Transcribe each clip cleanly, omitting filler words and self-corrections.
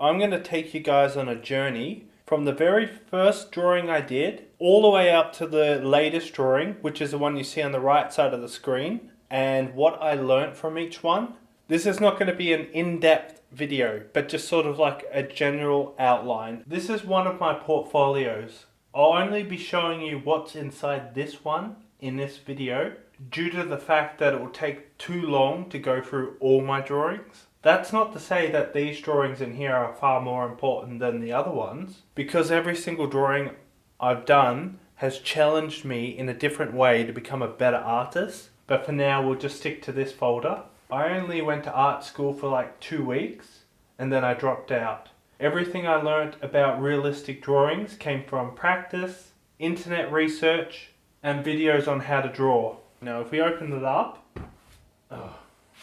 I'm going to take you guys on a journey from the very first drawing I did all the way up to the latest drawing, which is the one you see on the right side of the screen, and what I learnt from each one. This is not going to be an in-depth video, but just sort of like a general outline. This is one of my portfolios. I'll only be showing you what's inside this one in this video due to the fact that it will take too long to go through all my drawings. That's not to say that these drawings in here are far more important than the other ones, because every single drawing I've done has challenged me in a different way to become a better artist. But for now, we'll just stick to this folder. I only went to art school for like 2 weeks and then I dropped out. Everything I learnt about realistic drawings came from practice, internet research, and videos on how to draw. Now, if we open it up,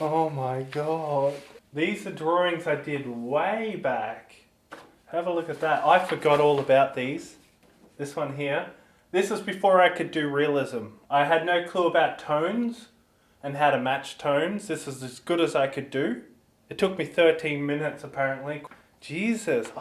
oh my god. These are drawings I did way back. Have a look at that. I forgot all about these. This one here. This was before I could do realism. I had no clue about tones and how to match tones. This is as good as I could do. It took me 13 minutes apparently. Jesus,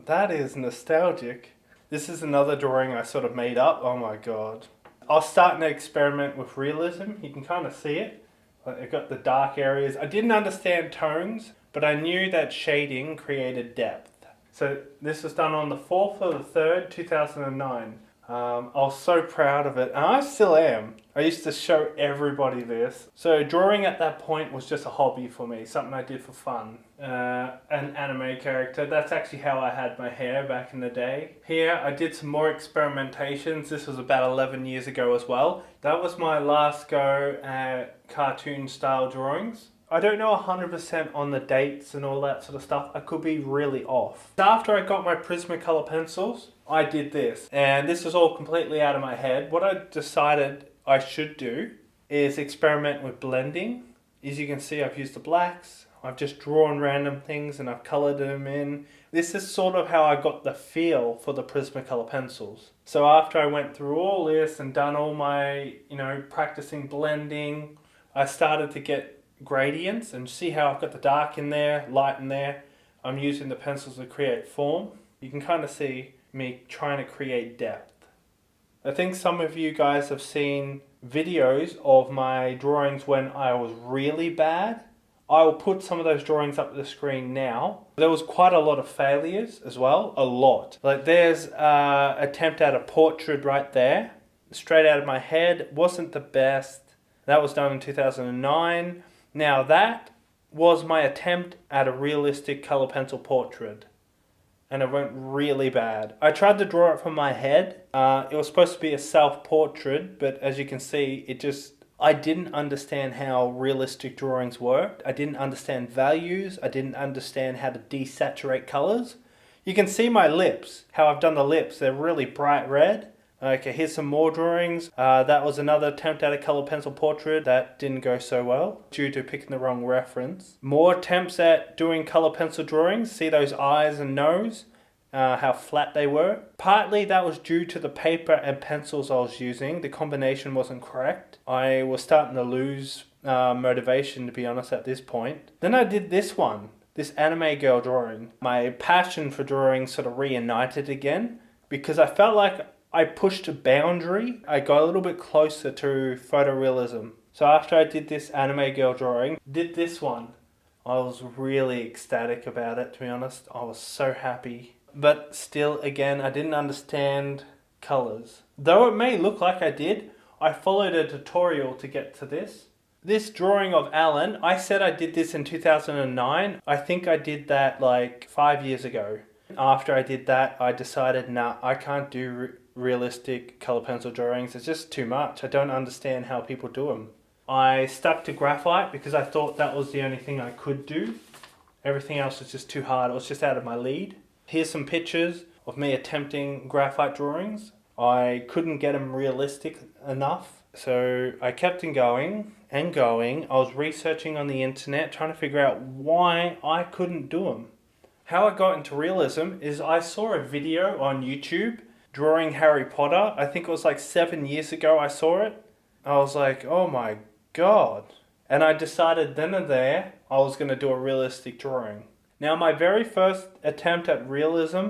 that is nostalgic. This is another drawing I sort of made up. Oh my god. I was starting to experiment with realism. You can kind of see it. I got the dark areas. I didn't understand tones, but I knew that shading created depth. So this was done on the 4th of the 3rd, 2009. I was so proud of it, and I still am. I used to show everybody this. So drawing at that point was just a hobby for me, something I did for fun. An anime character, that's actually how I had my hair back in the day. Here I did some more experimentations. This was about 11 years ago as well. That was my last go at cartoon style drawings. I don't know 100% on the dates and all that sort of stuff. I could be really off. After I got my Prismacolor pencils, I did this. And this is all completely out of my head. What I decided I should do is experiment with blending. As you can see, I've used the blacks. I've just drawn random things and I've colored them in. This is sort of how I got the feel for the Prismacolor pencils. So after I went through all this and done all my, practicing blending, I started to get gradients and see how I've got the dark in there, light in there. I'm using the pencils to create form. You can kind of see me trying to create depth. I think some of you guys have seen videos of my drawings when I was really bad. I will put some of those drawings up the screen now. There was quite a lot of failures as well, a lot. Like there's an attempt at a portrait right there, straight out of my head. Wasn't the best. That was done in 2009. Now that was my attempt at a realistic color pencil portrait, and it went really bad. I tried to draw it from my head. It was supposed to be a self-portrait, but as you can see, I didn't understand how realistic drawings worked. I didn't understand values. I didn't understand how to desaturate colors. You can see my lips, how I've done the lips. They're really bright red. Okay, here's some more drawings. That was another attempt at a color pencil portrait. That didn't go so well due to picking the wrong reference. More attempts at doing color pencil drawings. See those eyes and nose? How flat they were. Partly that was due to the paper and pencils I was using. The combination wasn't correct. I was starting to lose motivation, to be honest, at this point. Then I did this one, this anime girl drawing. My passion for drawing sort of reunited again because I felt like I pushed a boundary. I got a little bit closer to photorealism. So after I did this anime girl drawing, did this one. I was really ecstatic about it, to be honest. I was so happy. But still, again, I didn't understand colors. Though it may look like I did, I followed a tutorial to get to this. This drawing of Alan, I said I did this in 2009. I think I did that like 5 years ago. After I did that, I decided, nah, I can't do realistic color pencil drawings. It's just too much. I don't understand how people do them. I stuck to graphite because I thought that was the only thing I could do. Everything else was just too hard. It was just out of my league. Here's some pictures of me attempting graphite drawings. I couldn't get them realistic enough, so I kept on going and going. I was researching on the internet, trying to figure out why I couldn't do them. How I got into realism is I saw a video on YouTube drawing Harry Potter. I think it was like 7 years ago I saw it. I was like, oh my god. And I decided then and there I was going to do a realistic drawing. Now my very first attempt at realism,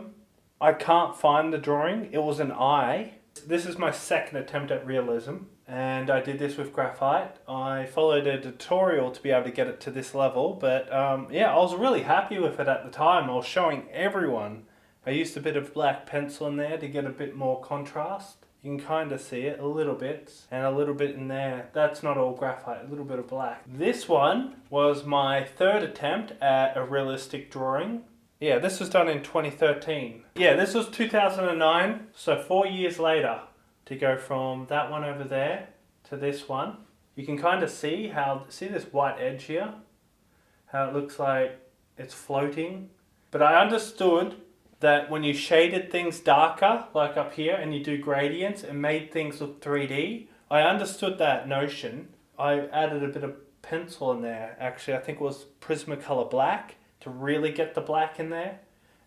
I can't find the drawing. It was an eye. This is my second attempt at realism, and I did this with graphite. I followed a tutorial to be able to get it to this level, but yeah, I was really happy with it at the time. I was showing everyone. I used a bit of black pencil in there to get a bit more contrast. You can kind of see it a little bit, and a little bit in there. That's not all graphite, a little bit of black. This one was my third attempt at a realistic drawing. Yeah, this was done in 2013. Yeah, this was 2009, so 4 years later, to go from that one over there to this one. You can kind of see see this white edge here? How it looks like it's floating. But I understood that when you shaded things darker, like up here, and you do gradients, it made things look 3D. I understood that notion. I added a bit of pencil in there. Actually, I think it was Prismacolor black to really get the black in there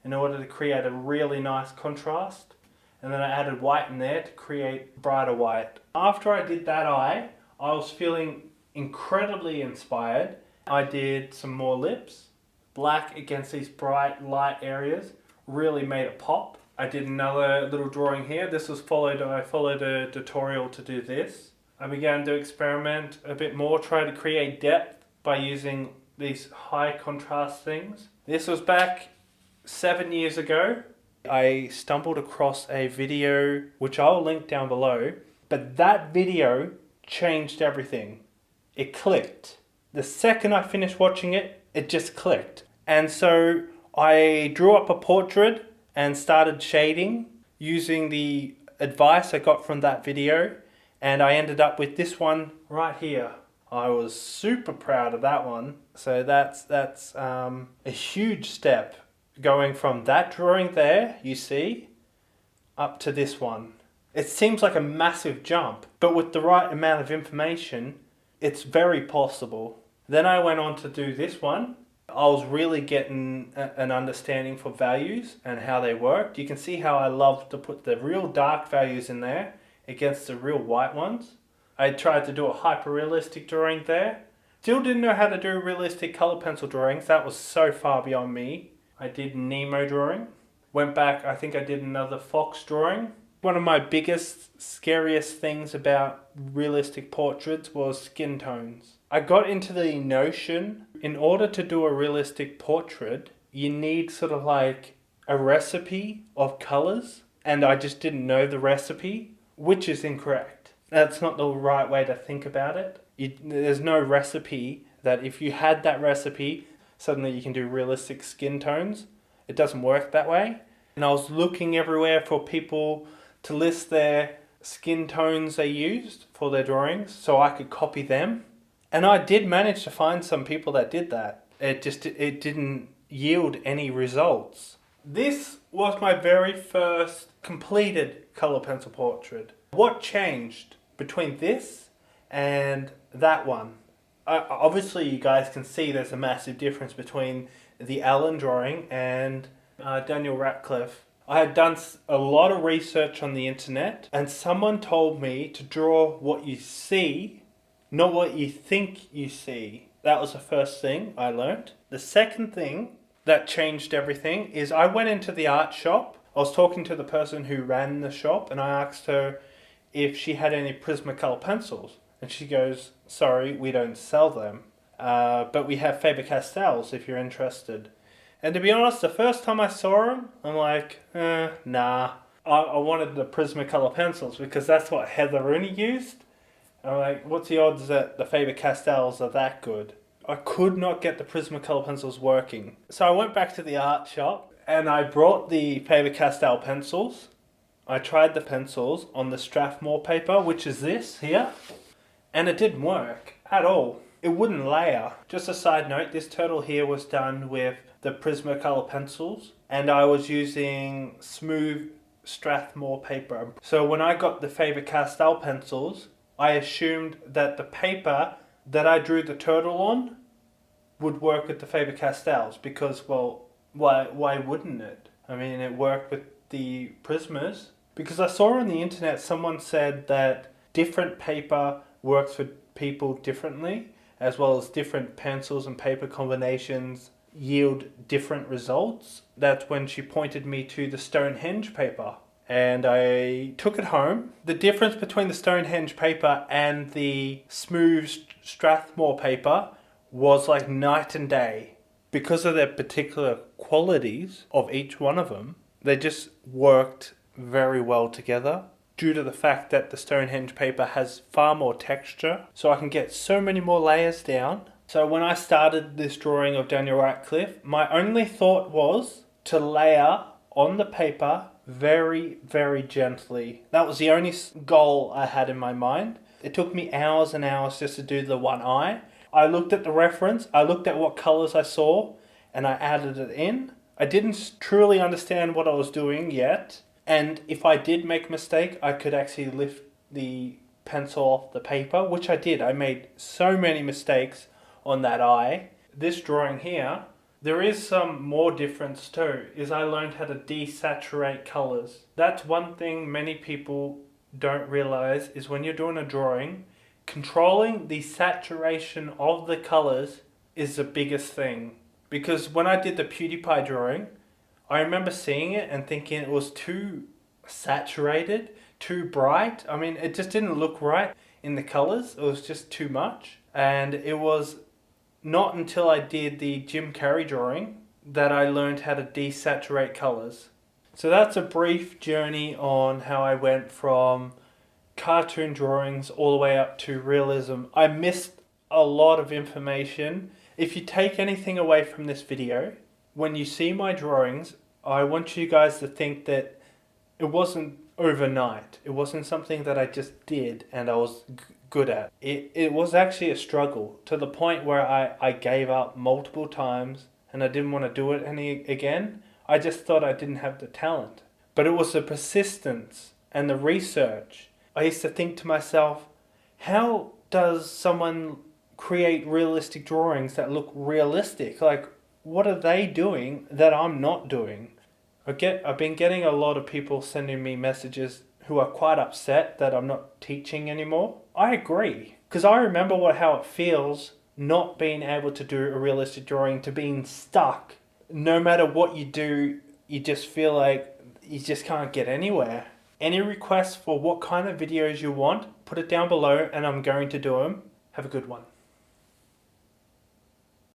in order to create a really nice contrast. And then I added white in there to create brighter white. After I did that eye, I was feeling incredibly inspired. I did some more lips. Black against these bright light areas really made it pop. I did another little drawing here. I followed a tutorial to do this. I began to experiment a bit more, try to create depth by using these high contrast things. This was back 7 years ago. I stumbled across a video, which I'll link down below, but that video changed everything. It clicked. The second I finished watching it, it just clicked. And so I drew up a portrait and started shading using the advice I got from that video, and I ended up with this one right here. I was super proud of that one. So that's a huge step going from that drawing there, you see, up to this one. It seems like a massive jump, but with the right amount of information, it's very possible. Then I went on to do this one. I was really getting an understanding for values and how they worked. You can see how I love to put the real dark values in there against the real white ones. I tried to do a hyper-realistic drawing there. Still didn't know how to do realistic color pencil drawings. That was so far beyond me. I did Nemo drawing. Went back, I think I did another fox drawing. One of my biggest, scariest things about realistic portraits was skin tones. I got into the notion, in order to do a realistic portrait, you need sort of like a recipe of colors, and I just didn't know the recipe, which is incorrect. That's not the right way to think about it. There's no recipe that if you had that recipe, suddenly you can do realistic skin tones. It doesn't work that way. And I was looking everywhere for people to list their skin tones they used for their drawings so I could copy them. And I did manage to find some people that did that. It didn't yield any results. This was my very first completed color pencil portrait. What changed between this and that one? Obviously you guys can see there's a massive difference between the Alan drawing and Daniel Radcliffe. I had done a lot of research on the internet, and someone told me to draw what you see, not what you think you see. That was the first thing I learned. The second thing that changed everything is I went into the art shop. I was talking to the person who ran the shop, and I asked her if she had any Prismacolor pencils. And she goes, sorry, we don't sell them. But we have Faber-Castells if you're interested. And to be honest, the first time I saw them, I'm like, nah. I wanted the Prismacolor pencils because that's what Heather Rooney used. I'm like, what's the odds that the Faber-Castells are that good? I could not get the Prismacolor pencils working. So I went back to the art shop and I brought the Faber-Castell pencils. I tried the pencils on the Strathmore paper, which is this here, and it didn't work at all. It wouldn't layer. Just a side note, this turtle here was done with the Prismacolor pencils, and I was using smooth Strathmore paper. So when I got the Faber-Castell pencils, I assumed that the paper that I drew the turtle on would work with the Faber-Castells because, well, why wouldn't it? I mean, it worked with the Prismas. Because I saw on the internet someone said that different paper works for people differently, as well as different pencils and paper combinations yield different results. That's when she pointed me to the Stonehenge paper. And I took it home. The difference between the Stonehenge paper and the smooth Strathmore paper was like night and day. Because of their particular qualities of each one of them, they just worked very well together. Due to the fact that the Stonehenge paper has far more texture, so I can get so many more layers down. So when I started this drawing of Daniel Radcliffe, my only thought was to layer on the paper very, very gently. That was the only goal I had in my mind. It took me hours and hours just to do the one eye. I looked at the reference, I looked at what colors I saw, and I added it in. I didn't truly understand what I was doing yet, and if I did make a mistake, I could actually lift the pencil off the paper, which I did. I made so many mistakes on that eye. This drawing here, there is some more difference too, is I learned how to desaturate colors. That's one thing many people don't realize, is when you're doing a drawing, controlling the saturation of the colors is the biggest thing. Because when I did the PewDiePie drawing, I remember seeing it and thinking it was too saturated, too bright. I mean, it just didn't look right in the colors. It was just too much. And it was not until I did the Jim Carrey drawing that I learned how to desaturate colors. So that's a brief journey on how I went from cartoon drawings all the way up to realism. I missed a lot of information. If you take anything away from this video, when you see my drawings, I want you guys to think that it wasn't overnight. It wasn't something that I just did and I was good at. It was actually a struggle to the point where I gave up multiple times and I didn't want to do it again. I just thought I didn't have the talent. But it was the persistence and the research. I used to think to myself, how does someone create realistic drawings that look realistic? Like, what are they doing that I'm not doing? I've been getting a lot of people sending me messages who are quite upset that I'm not teaching anymore. I agree, because I remember how it feels not being able to do a realistic drawing, to being stuck. No matter what you do, you just feel like you just can't get anywhere. Any requests for what kind of videos you want, put it down below and I'm going to do them. Have a good one.